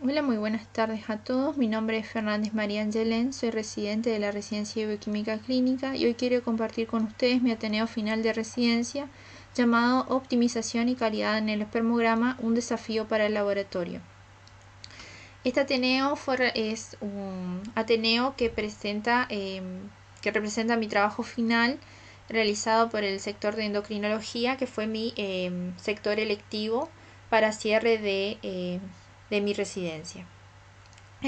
Hola, muy buenas tardes a todos. Mi nombre es Fernández María Angelén, soy residente de la Residencia de Bioquímica Clínica y hoy quiero compartir con ustedes mi Ateneo final de residencia llamado Optimización y calidad en el espermograma, un desafío para el laboratorio. Este Ateneo es un Ateneo que representa mi trabajo final realizado por el sector de endocrinología, que fue mi sector electivo para cierre de mi residencia.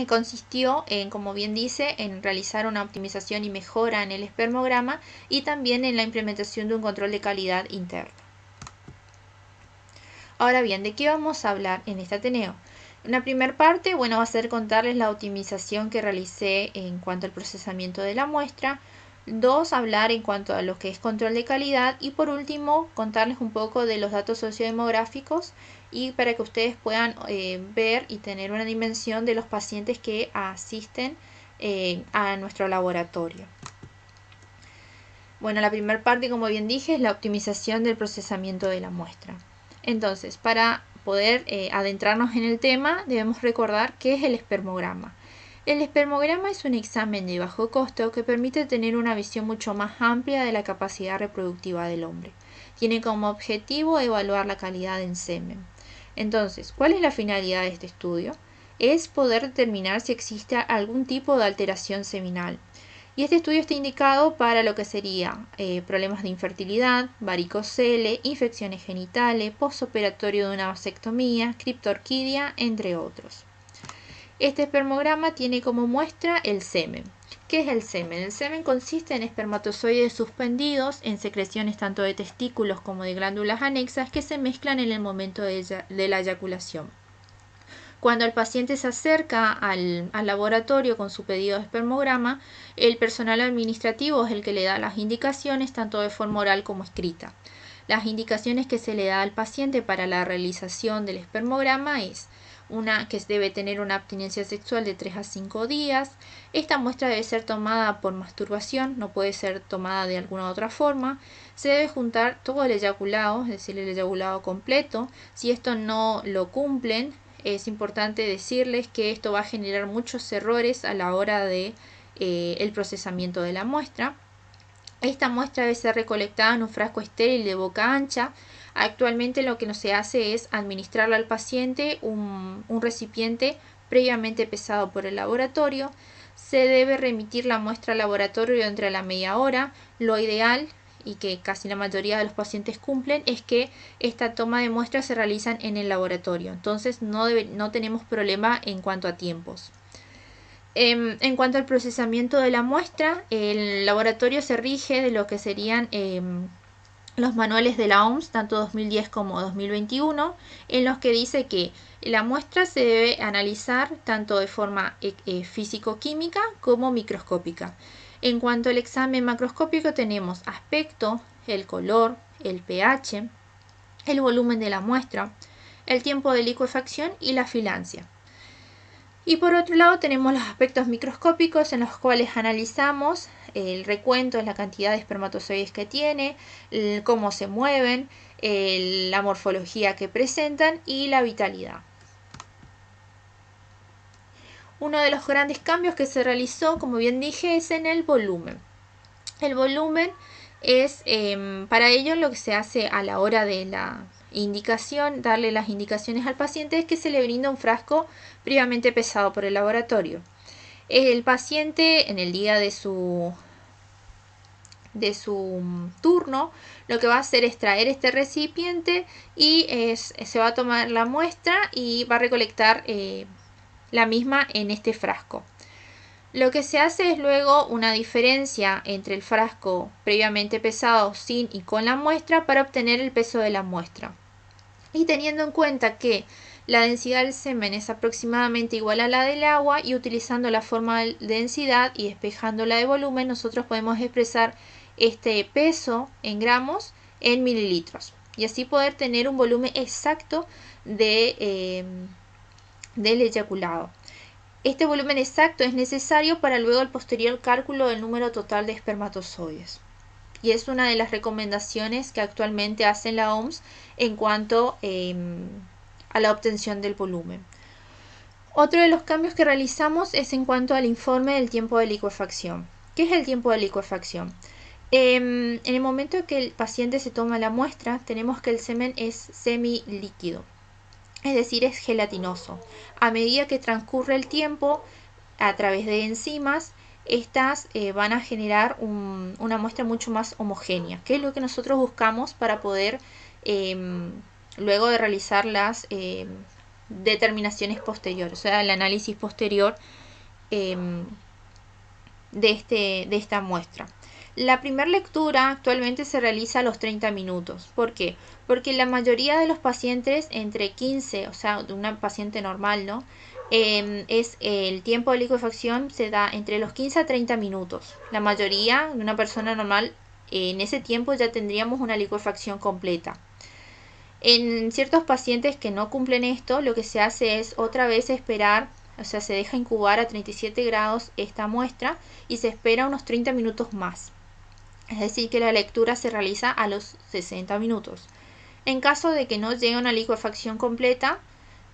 Consistió en, como bien dice, en realizar una optimización y mejora en el espermograma y también en la implementación de un control de calidad interno. Ahora bien, ¿de qué vamos a hablar en este Ateneo? Una primera parte, va a ser contarles la optimización que realicé en cuanto al procesamiento de la muestra. 2, hablar en cuanto a lo que es control de calidad. Y por último, contarles un poco de los datos sociodemográficos y para que ustedes puedan ver y tener una dimensión de los pacientes que asisten a nuestro laboratorio. Bueno, la primera parte, como bien dije, es la optimización del procesamiento de la muestra. Entonces, para poder adentrarnos en el tema, debemos recordar qué es el espermograma. El espermograma es un examen de bajo costo que permite tener una visión mucho más amplia de la capacidad reproductiva del hombre. Tiene como objetivo evaluar la calidad del semen. Entonces, ¿cuál es la finalidad de este estudio? Es poder determinar si existe algún tipo de alteración seminal. Y este estudio está indicado para lo que sería problemas de infertilidad, varicocele, infecciones genitales, postoperatorio de una vasectomía, criptorquidia, entre otros. Este espermograma tiene como muestra el semen. ¿Qué es el semen? El semen consiste en espermatozoides suspendidos en secreciones tanto de testículos como de glándulas anexas que se mezclan en el momento de la eyaculación. Cuando el paciente se acerca al laboratorio con su pedido de espermograma, el personal administrativo es el que le da las indicaciones tanto de forma oral como escrita. Las indicaciones que se le da al paciente para la realización del espermograma es una que debe tener una abstinencia sexual de 3 a 5 días. Esta muestra debe ser tomada por masturbación, no puede ser tomada de alguna otra forma. Se debe juntar todo el eyaculado, es decir, el eyaculado completo. Si esto no lo cumplen, es importante decirles que esto va a generar muchos errores a la hora de el procesamiento de la muestra. Esta muestra debe ser recolectada en un frasco estéril de boca ancha. Actualmente lo que no se hace es administrarle al paciente un recipiente previamente pesado por el laboratorio. Se debe remitir la muestra al laboratorio entre la media hora. Lo ideal, y que casi la mayoría de los pacientes cumplen, es que esta toma de muestras se realizan en el laboratorio. Entonces no tenemos problema en cuanto a tiempos. En cuanto al procesamiento de la muestra, el laboratorio se rige de lo que serían los manuales de la OMS, tanto 2010 como 2021, en los que dice que la muestra se debe analizar tanto de forma físico-química como microscópica. En cuanto al examen macroscópico, tenemos aspecto, el color, el pH, el volumen de la muestra, el tiempo de licuefacción y la filancia. Y por otro lado tenemos los aspectos microscópicos en los cuales analizamos el recuento, la cantidad de espermatozoides que tiene, cómo se mueven, la morfología que presentan y la vitalidad. Uno de los grandes cambios que se realizó, como bien dije, es en el volumen. El volumen es para ello lo que se hace a la hora de la indicación, darle las indicaciones al paciente, es que se le brinda un frasco previamente pesado por el laboratorio. El paciente en el día de su turno lo que va a hacer es traer este recipiente y se va a tomar la muestra y va a recolectar la misma en este frasco. Lo que se hace es luego una diferencia entre el frasco previamente pesado sin y con la muestra para obtener el peso de la muestra. Y teniendo en cuenta que la densidad del semen es aproximadamente igual a la del agua y utilizando la forma de densidad y despejándola de volumen, nosotros podemos expresar este peso en gramos en mililitros y así poder tener un volumen exacto del eyaculado. Este volumen exacto es necesario para luego el posterior cálculo del número total de espermatozoides. Y es una de las recomendaciones que actualmente hace la OMS en cuanto a la obtención del volumen. Otro de los cambios que realizamos es en cuanto al informe del tiempo de licuefacción. ¿Qué es el tiempo de licuefacción? En el momento que el paciente se toma la muestra, tenemos que el semen es semilíquido, es decir, es gelatinoso. A medida que transcurre el tiempo, a través de enzimas, estas van a generar una muestra mucho más homogénea, que es lo que nosotros buscamos para poder, luego de realizar las determinaciones posteriores, o sea, el análisis posterior de esta muestra. La primera lectura actualmente se realiza a los 30 minutos. ¿Por qué? Porque la mayoría de los pacientes entre 15, o sea, de una paciente normal, ¿no? Es el tiempo de licuefacción se da entre los 15 a 30 minutos. La mayoría de una persona normal, en ese tiempo ya tendríamos una licuefacción completa. En ciertos pacientes que no cumplen esto, lo que se hace es otra vez esperar, o sea, se deja incubar a 37 grados esta muestra y se espera unos 30 minutos más. Es decir, que la lectura se realiza a los 60 minutos. En caso de que no llegue una licuefacción completa,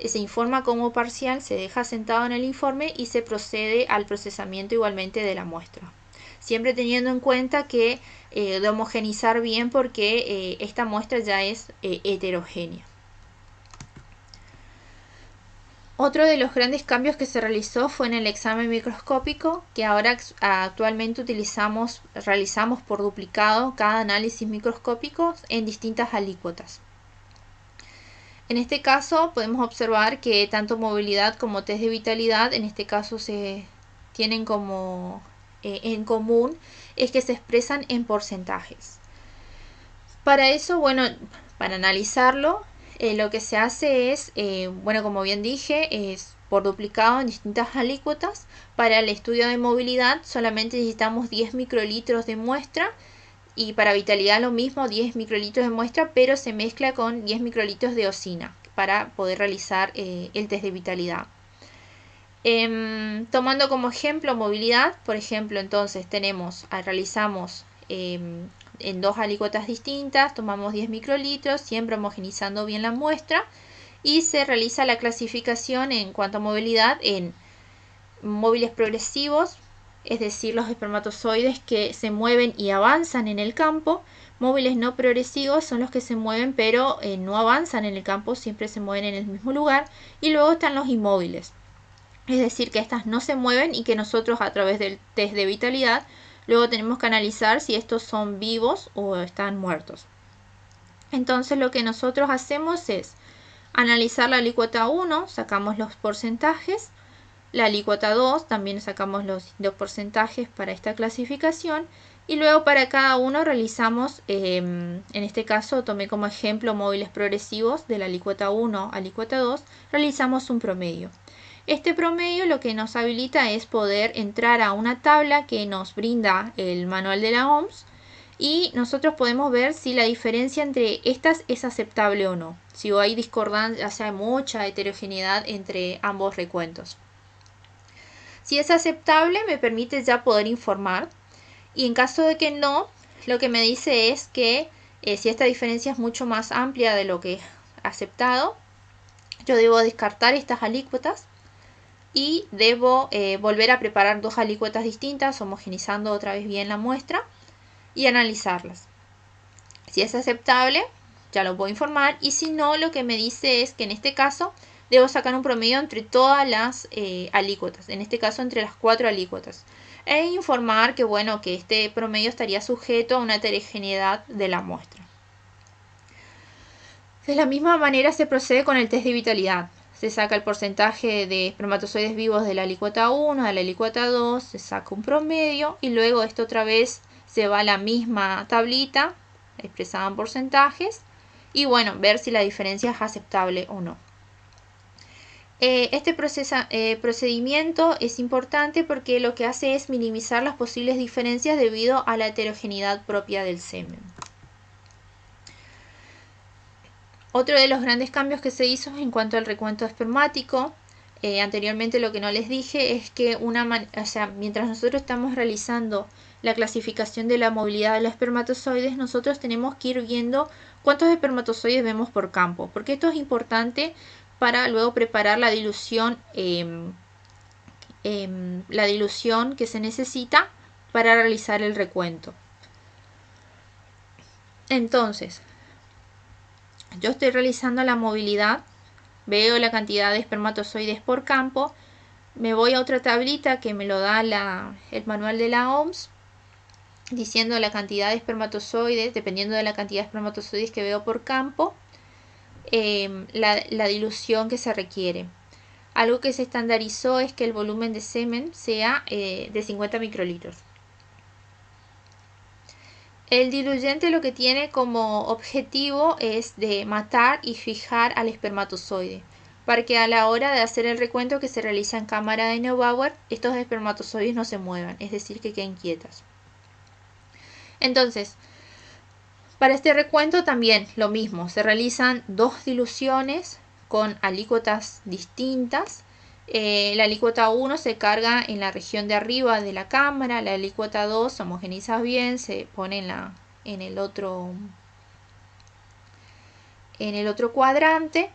se informa como parcial, se deja sentado en el informe y se procede al procesamiento igualmente de la muestra. Siempre teniendo en cuenta que de homogenizar bien, porque esta muestra ya es heterogénea. Otro de los grandes cambios que se realizó fue en el examen microscópico, que ahora actualmente realizamos por duplicado cada análisis microscópico en distintas alícuotas. En este caso podemos observar que tanto movilidad como test de vitalidad en este caso se tienen como en común es que se expresan en porcentajes. Para eso, bueno, para analizarlo, lo que se hace es, bueno, como bien dije, es por duplicado en distintas alícuotas. Para el estudio de movilidad solamente necesitamos 10 microlitros de muestra, y para vitalidad lo mismo, 10 microlitros de muestra, pero se mezcla con 10 microlitros de eosina para poder realizar el test de vitalidad. Tomando como ejemplo movilidad, por ejemplo, entonces realizamos en dos alícuotas distintas, tomamos 10 microlitros, siempre homogenizando bien la muestra, y se realiza la clasificación en cuanto a movilidad en móviles progresivos, es decir, los espermatozoides que se mueven y avanzan en el campo. Móviles no progresivos son los que se mueven pero no avanzan en el campo, siempre se mueven en el mismo lugar. Y luego están los inmóviles, es decir, que estas no se mueven y que nosotros a través del test de vitalidad luego tenemos que analizar si estos son vivos o están muertos. Entonces lo que nosotros hacemos es analizar la alícuota 1, sacamos los porcentajes. La alícuota 2 también sacamos los porcentajes para esta clasificación, y luego para cada uno realizamos, en este caso tomé como ejemplo móviles progresivos de la alícuota 1 a alícuota 2, realizamos un promedio. Este promedio lo que nos habilita es poder entrar a una tabla que nos brinda el manual de la OMS, y nosotros podemos ver si la diferencia entre estas es aceptable o no, si hay discordancia, o sea, hay mucha heterogeneidad entre ambos recuentos. Si es aceptable, me permite ya poder informar, y en caso de que no, lo que me dice es que si esta diferencia es mucho más amplia de lo que es aceptado, yo debo descartar estas alícuotas y debo volver a preparar dos alícuotas distintas, homogenizando otra vez bien la muestra y analizarlas. Si es aceptable, ya lo puedo informar, y si no, lo que me dice es que en este caso debo sacar un promedio entre todas las alícuotas, en este caso entre las 4 alícuotas, e informar que, bueno, que este promedio estaría sujeto a una heterogeneidad de la muestra. De la misma manera se procede con el test de vitalidad. Se saca el porcentaje de espermatozoides vivos de la alícuota 1 a la alícuota 2, se saca un promedio, y luego esto otra vez se va a la misma tablita expresada en porcentajes, y bueno, ver si la diferencia es aceptable o no. Este procedimiento es importante porque lo que hace es minimizar las posibles diferencias debido a la heterogeneidad propia del semen. Otro de los grandes cambios que se hizo en cuanto al recuento espermático, anteriormente lo que no les dije es que mientras nosotros estamos realizando la clasificación de la movilidad de los espermatozoides, nosotros tenemos que ir viendo cuántos espermatozoides vemos por campo, porque esto es importante para luego preparar la dilución que se necesita para realizar el recuento. Entonces, yo estoy realizando la movilidad, veo la cantidad de espermatozoides por campo, me voy a otra tablita que me lo da el manual de la OMS, diciendo la cantidad de espermatozoides, dependiendo de la cantidad de espermatozoides que veo por campo, la dilución que se requiere. Algo que se estandarizó es que el volumen de semen sea de 50 microlitros. El diluyente lo que tiene como objetivo es de matar y fijar al espermatozoide, para que a la hora de hacer el recuento que se realiza en cámara de Neubauer, estos espermatozoides no se muevan, es decir, que queden quietas. Entonces, para este recuento también lo mismo, se realizan 2 diluciones con alícuotas distintas. La alícuota 1 se carga en la región de arriba de la cámara, la alícuota 2 se homogeniza bien, se pone en el otro cuadrante.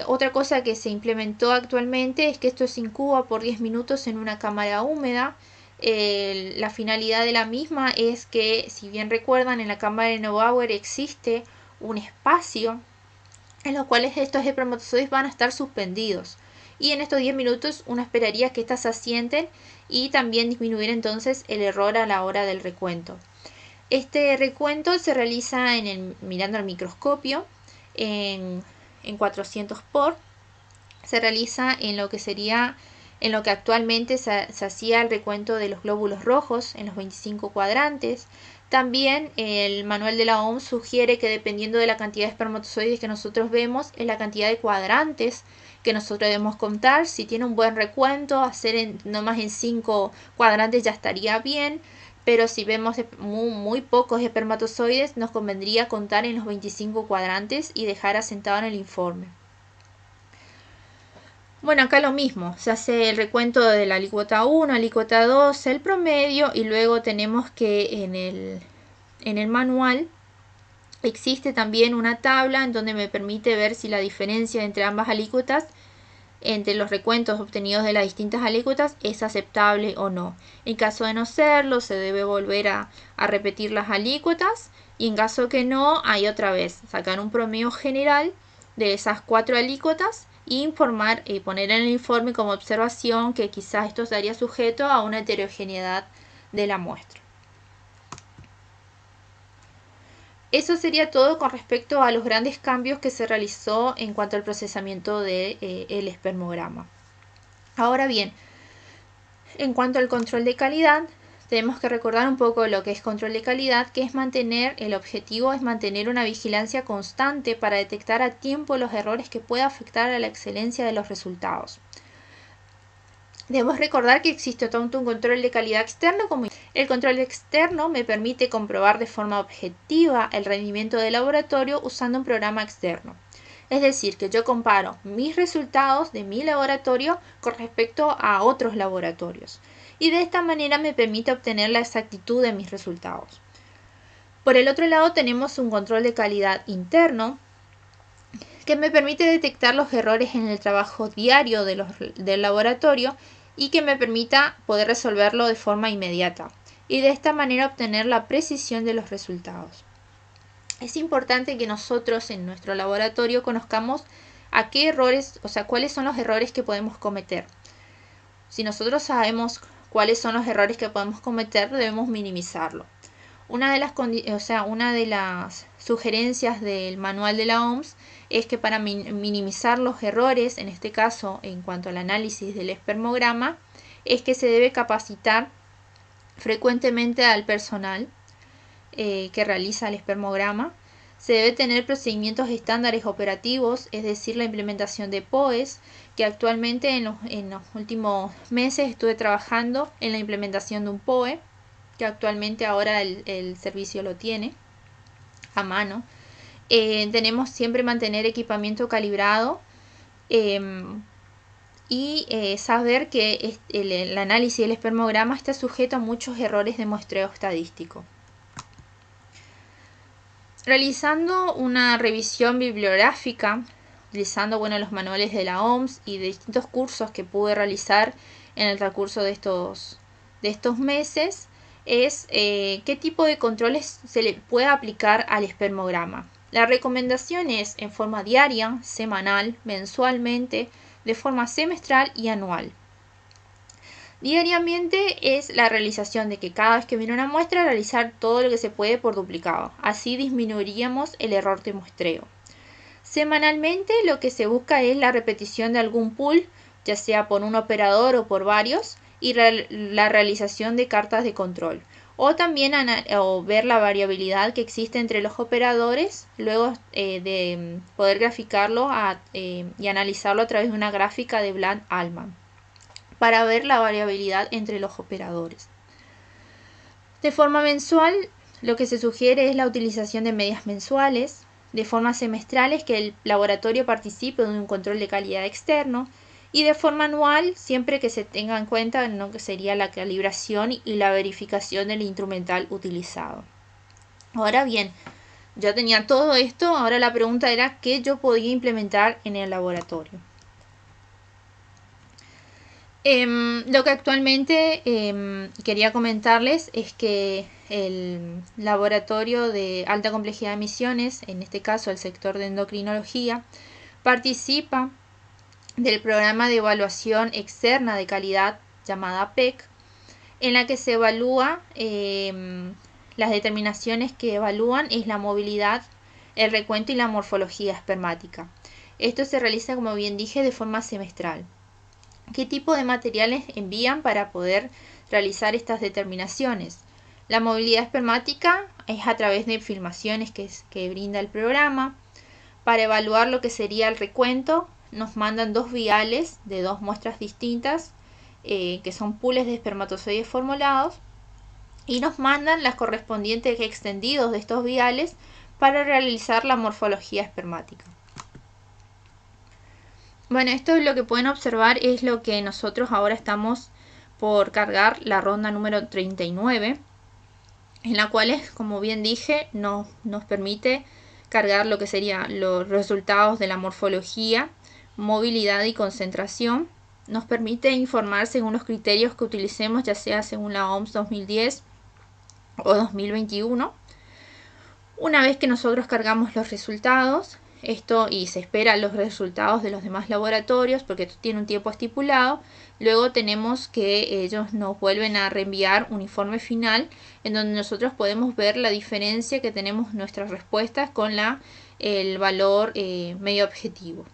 Otra cosa que se implementó actualmente es que esto se incuba por 10 minutos en una cámara húmeda. La finalidad de la misma es que, si bien recuerdan, en la cámara de Neubauer existe un espacio en los cuales estos espermatozoides van a estar suspendidos, y en estos 10 minutos uno esperaría que éstas se asienten y también disminuir entonces el error a la hora del recuento. Este recuento se realiza mirando al microscopio en 400 por. Se realiza en lo que actualmente se hacía el recuento de los glóbulos rojos en los 25 cuadrantes. También el manual de la OMS sugiere que, dependiendo de la cantidad de espermatozoides que nosotros vemos, es la cantidad de cuadrantes que nosotros debemos contar. Si tiene un buen recuento, hacer nomás en 5 cuadrantes ya estaría bien, pero si vemos muy pocos espermatozoides, nos convendría contar en los 25 cuadrantes y dejar asentado en el informe. Bueno, acá lo mismo, se hace el recuento de la alícuota 1, alícuota 2, el promedio, y luego tenemos que en el manual existe también una tabla en donde me permite ver si la diferencia entre ambas alícuotas, entre los recuentos obtenidos de las distintas alícuotas, es aceptable o no. En caso de no serlo, se debe volver a repetir las alícuotas, y en caso que no, hay otra vez sacar un promedio general de esas 4 alícuotas e informar y poner en el informe como observación que quizás esto estaría sujeto a una heterogeneidad de la muestra. Eso sería todo con respecto a los grandes cambios que se realizó en cuanto al procesamiento del espermograma. Ahora bien, en cuanto al control de calidad, tenemos que recordar un poco lo que es control de calidad, que es el objetivo es mantener una vigilancia constante para detectar a tiempo los errores que puedan afectar a la excelencia de los resultados. Debemos recordar que existe tanto un control de calidad externo como interno. El control externo me permite comprobar de forma objetiva el rendimiento del laboratorio usando un programa externo. Es decir, que yo comparo mis resultados de mi laboratorio con respecto a otros laboratorios, y de esta manera me permite obtener la exactitud de mis resultados. Por el otro lado, tenemos un control de calidad interno que me permite detectar los errores en el trabajo diario del laboratorio y que me permita poder resolverlo de forma inmediata, y de esta manera obtener la precisión de los resultados. Es importante que nosotros en nuestro laboratorio conozcamos a qué errores, cuáles son los errores que podemos cometer. Si nosotros sabemos cuáles son los errores que podemos cometer, debemos minimizarlo. Una de las sugerencias del manual de la OMS es que para minimizar los errores, en este caso en cuanto al análisis del espermograma, es que se debe capacitar frecuentemente al personal que realiza el espermograma. Se debe tener procedimientos estándares operativos, es decir, la implementación de POEs, que actualmente en los últimos meses estuve trabajando en la implementación de un POE, que actualmente ahora el servicio lo tiene a mano. Tenemos siempre mantener equipamiento calibrado y saber que el análisis del espermograma está sujeto a muchos errores de muestreo estadístico. Realizando una revisión bibliográfica utilizando los manuales de la OMS y de distintos cursos que pude realizar en el transcurso de estos meses, es qué tipo de controles se le puede aplicar al espermograma. La recomendación es en forma diaria, semanal, mensualmente, de forma semestral y anual. Diariamente es la realización de que cada vez que viene una muestra realizar todo lo que se puede por duplicado. Así disminuiríamos el error de muestreo. Semanalmente lo que se busca es la repetición de algún pool, ya sea por un operador o por varios, y la realización de cartas de control. O también ver la variabilidad que existe entre los operadores, luego de poder graficarlo y analizarlo a través de una gráfica de Bland-Allman, para ver la variabilidad entre los operadores. De forma mensual, lo que se sugiere es la utilización de medias mensuales. De forma semestral es que el laboratorio participe de un control de calidad externo. Y de forma anual, siempre que se tenga en cuenta lo que sería la calibración y la verificación del instrumental utilizado. Ahora bien, ya tenía todo esto, ahora la pregunta era qué yo podía implementar en el laboratorio. Lo que actualmente quería comentarles es que el laboratorio de alta complejidad de emisiones, en este caso el sector de endocrinología, participa del programa de evaluación externa de calidad llamada PEC, en la que se evalúa las determinaciones que evalúan es la movilidad, el recuento y la morfología espermática. Esto se realiza, como bien dije, de forma semestral. ¿Qué tipo de materiales envían para poder realizar estas determinaciones? La movilidad espermática es a través de filmaciones que brinda el programa. Para evaluar lo que sería el recuento, nos mandan 2 viales de 2 muestras distintas, que son pools de espermatozoides formulados, y nos mandan las correspondientes extendidos de estos viales para realizar la morfología espermática. Bueno, esto es lo que pueden observar, es lo que nosotros ahora estamos por cargar, la ronda número 39, en la cual, como bien dije, nos permite cargar lo que serían los resultados de la morfología, movilidad y concentración. Nos permite informar según los criterios que utilicemos, ya sea según la OMS 2010 o 2021. Una vez que nosotros cargamos los resultados, y se esperan los resultados de los demás laboratorios porque esto tiene un tiempo estipulado, luego tenemos que ellos nos vuelven a reenviar un informe final en donde nosotros podemos ver la diferencia que tenemos nuestras respuestas con el valor medio objetivo,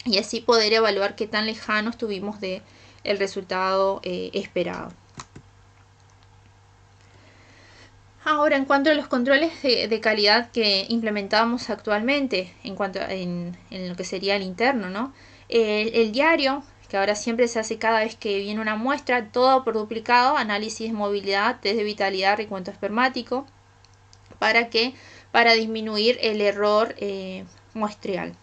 y así poder evaluar qué tan lejano estuvimos del resultado esperado. Ahora, en cuanto a los controles de calidad que implementamos actualmente, en lo que sería el interno, ¿no? El diario, que ahora siempre se hace cada vez que viene una muestra, todo por duplicado, análisis de movilidad, test de vitalidad, recuento espermático, para disminuir el error muestreal.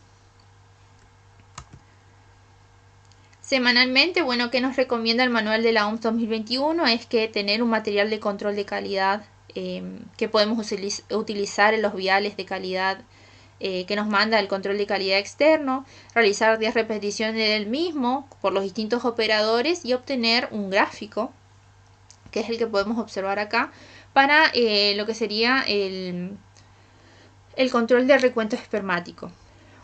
Semanalmente, ¿qué nos recomienda el manual de la OMS 2021? Es que tener un material de control de calidad que podemos utilizar en los viales de calidad que nos manda el control de calidad externo, realizar 10 repeticiones del mismo por los distintos operadores y obtener un gráfico, que es el que podemos observar acá, para lo que sería el control del recuento espermático.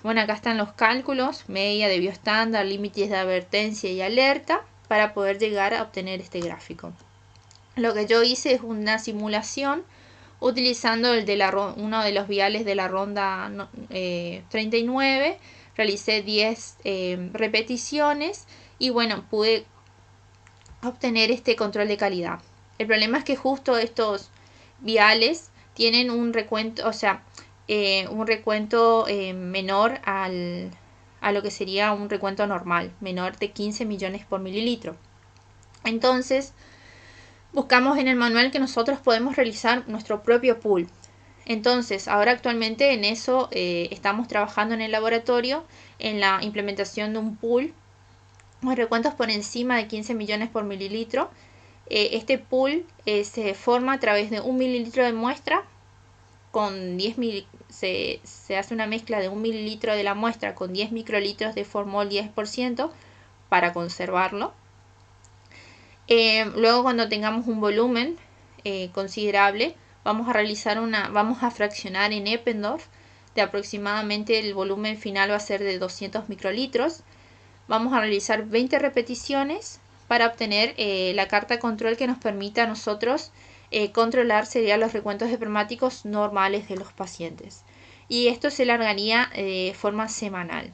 Bueno, acá están los cálculos, media de bioestándar, límites de advertencia y alerta, para poder llegar a obtener este gráfico. Lo que yo hice es una simulación utilizando uno de los viales de la ronda 39. Realicé 10 repeticiones y pude obtener este control de calidad. El problema es que justo estos viales tienen un recuento, menor a lo que sería un recuento normal, menor de 15 millones por mililitro. Entonces, buscamos en el manual que nosotros podemos realizar nuestro propio pool. Entonces, ahora actualmente en eso estamos trabajando en el laboratorio, en la implementación de un pool con recuentos por encima de 15 millones por mililitro. Este pool se forma a través de 1 mililitro de muestra con 10 se hace una mezcla de 1 mililitro de la muestra con 10 microlitros de formol 10% para conservarlo. Luego, cuando tengamos un volumen considerable, vamos a fraccionar en Eppendorf de aproximadamente, el volumen final va a ser de 200 microlitros. Vamos a realizar 20 repeticiones para obtener la carta control que nos permita a nosotros controlar serían los recuentos espermáticos normales de los pacientes. Y esto se largaría de forma semanal.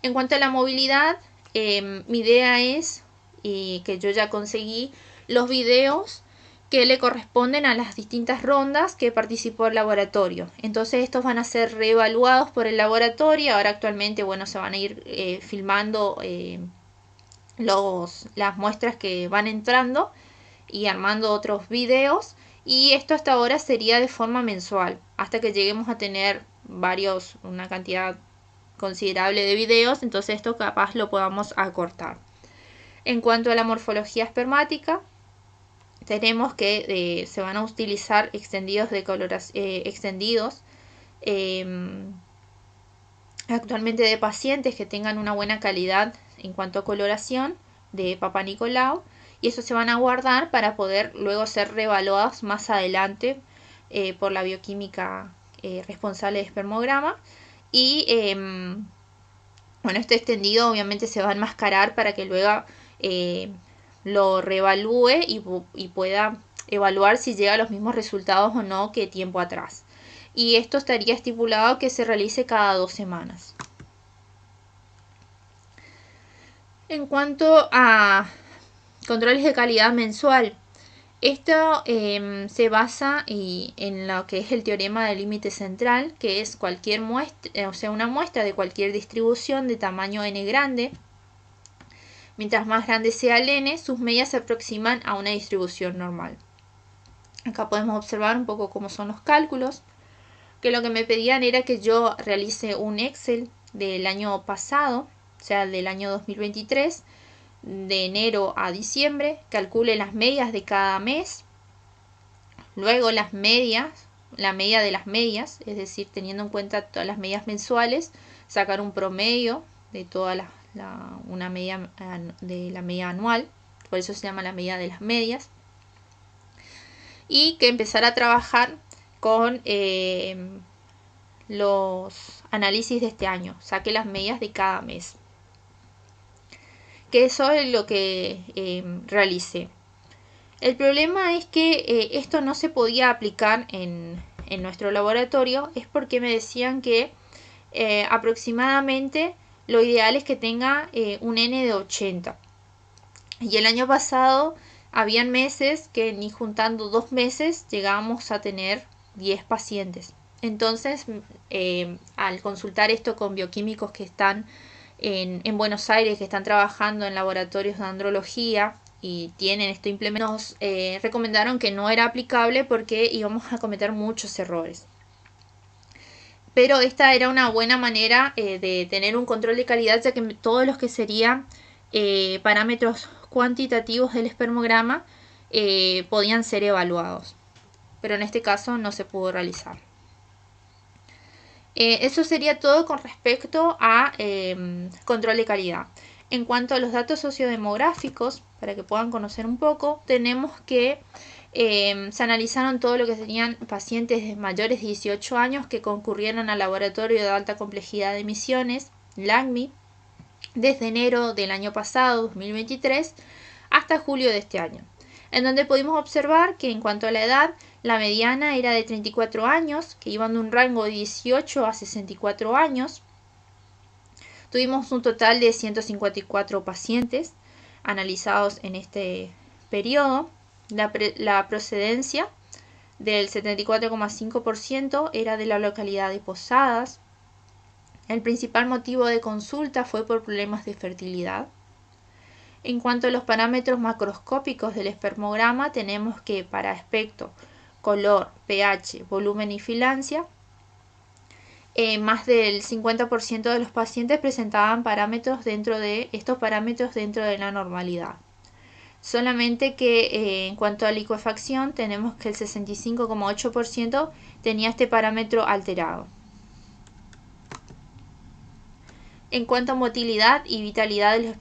En cuanto a la movilidad, mi idea es que yo ya conseguí los videos que le corresponden a las distintas rondas que participó el laboratorio. Entonces estos van a ser reevaluados por el laboratorio. Ahora actualmente, bueno, se van a ir filmando las muestras que van entrando y armando otros videos. Y esto hasta ahora sería de forma mensual, hasta que lleguemos a tener una cantidad considerable de videos. Entonces esto capaz lo podamos acortar. En cuanto a la morfología espermática, tenemos que se van a utilizar extendidos actualmente de pacientes que tengan una buena calidad en cuanto a coloración de Papa Nicolau, y eso se van a guardar para poder luego ser reevaluados más adelante por la bioquímica responsable de espermograma. Y bueno, este extendido obviamente se va a enmascarar para que luego lo reevalúe y pueda evaluar si llega a los mismos resultados o no que tiempo atrás. Y esto estaría estipulado que se realice cada 2 semanas. En cuanto a controles de calidad mensual, esto se basa en lo que es el teorema del límite central, que es cualquier muestra, o sea, una muestra de cualquier distribución de tamaño n grande. Mientras más grande sea el n, sus medias se aproximan a una distribución normal. Acá podemos observar un poco cómo son los cálculos, que lo que me pedían era que yo realice un Excel del año pasado, o sea, del año 2023, de enero a diciembre, calcule las medias de cada mes, luego las medias, la media de las medias, es decir, teniendo en cuenta todas las medias mensuales, sacar un promedio de todas una media de la media anual, por eso se llama la media de las medias, y que empezar a trabajar con los análisis de este año, saque las medias de cada mes, que eso es lo que realicé. El problema es que esto no se podía aplicar en nuestro laboratorio, es porque me decían que aproximadamente lo ideal es que tenga un N de 80. Y el año pasado habían meses que ni juntando 2 meses llegábamos a tener 10 pacientes. Entonces, al consultar esto con bioquímicos que están en Buenos Aires, que están trabajando en laboratorios de andrología y tienen esto implementado, nos recomendaron que no era aplicable porque íbamos a cometer muchos errores. Pero esta era una buena manera de tener un control de calidad, ya que todos los que serían parámetros cuantitativos del espermograma podían ser evaluados. Pero en este caso no se pudo realizar. Eso sería todo con respecto a control de calidad. En cuanto a los datos sociodemográficos, para que puedan conocer un poco, tenemos que se analizaron todo lo que serían pacientes mayores de 18 años que concurrieron al laboratorio de alta complejidad de Misiones, LACMI, desde enero del año pasado, 2023, hasta julio de este año, en donde pudimos observar que en cuanto a la edad, la mediana era de 34 años, que iban de un rango de 18 a 64 años. Tuvimos un total de 154 pacientes analizados en este periodo. La procedencia del 74,5% era de la localidad de Posadas. El principal motivo de consulta fue por problemas de fertilidad. En cuanto a los parámetros macroscópicos del espermograma, tenemos que para aspecto, color, pH, volumen y filancia, más del 50% de los pacientes presentaban estos parámetros dentro de la normalidad. solamente que en cuanto a licuefacción tenemos que el 65,8% tenía este parámetro alterado. En cuanto a motilidad y vitalidad de los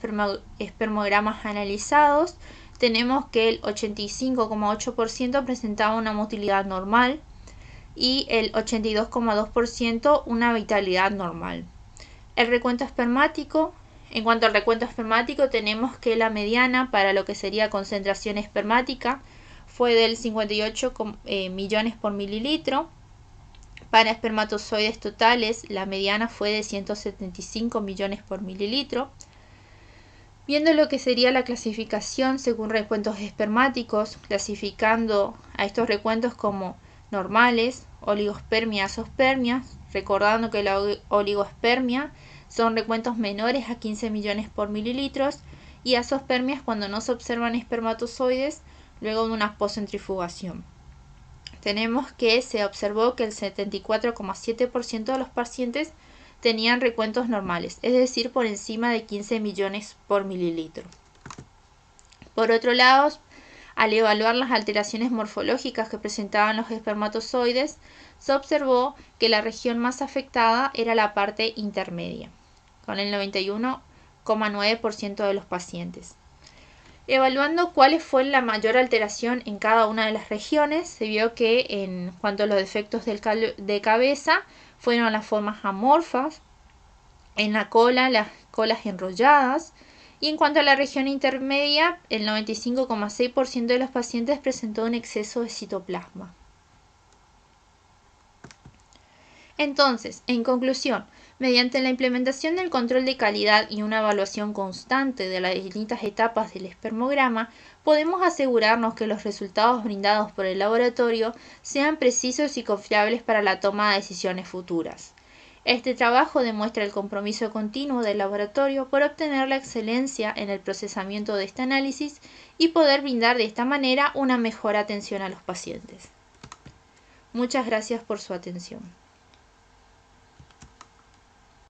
espermogramas analizados, tenemos que el 85,8% presentaba una motilidad normal y el 82,2% una vitalidad normal. El recuento espermático, en cuanto al recuento espermático, tenemos que la mediana para lo que sería concentración espermática fue del 58 millones por mililitro. Para espermatozoides totales, la mediana fue de 175 millones por mililitro. Viendo lo que sería la clasificación según recuentos espermáticos, clasificando a estos recuentos como normales, oligospermia, azospermia, recordando que la oligospermia son recuentos menores a 15 millones por mililitros y azospermias cuando no se observan espermatozoides luego de una postcentrifugación. Tenemos que se observó que el 74,7% de los pacientes tenían recuentos normales, es decir, por encima de 15 millones por mililitro. Por otro lado, al evaluar las alteraciones morfológicas que presentaban los espermatozoides, se observó que la región más afectada era la parte intermedia, con el 91,9% de los pacientes. Evaluando cuál fue la mayor alteración en cada una de las regiones, se vio que en cuanto a los defectos de cabeza fueron las formas amorfas, en la cola las colas enrolladas, y en cuanto a la región intermedia, el 95,6% de los pacientes presentó un exceso de citoplasma. Entonces, en conclusión, mediante la implementación del control de calidad y una evaluación constante de las distintas etapas del espermograma, podemos asegurarnos que los resultados brindados por el laboratorio sean precisos y confiables para la toma de decisiones futuras. Este trabajo demuestra el compromiso continuo del laboratorio por obtener la excelencia en el procesamiento de este análisis y poder brindar de esta manera una mejor atención a los pacientes. Muchas gracias por su atención.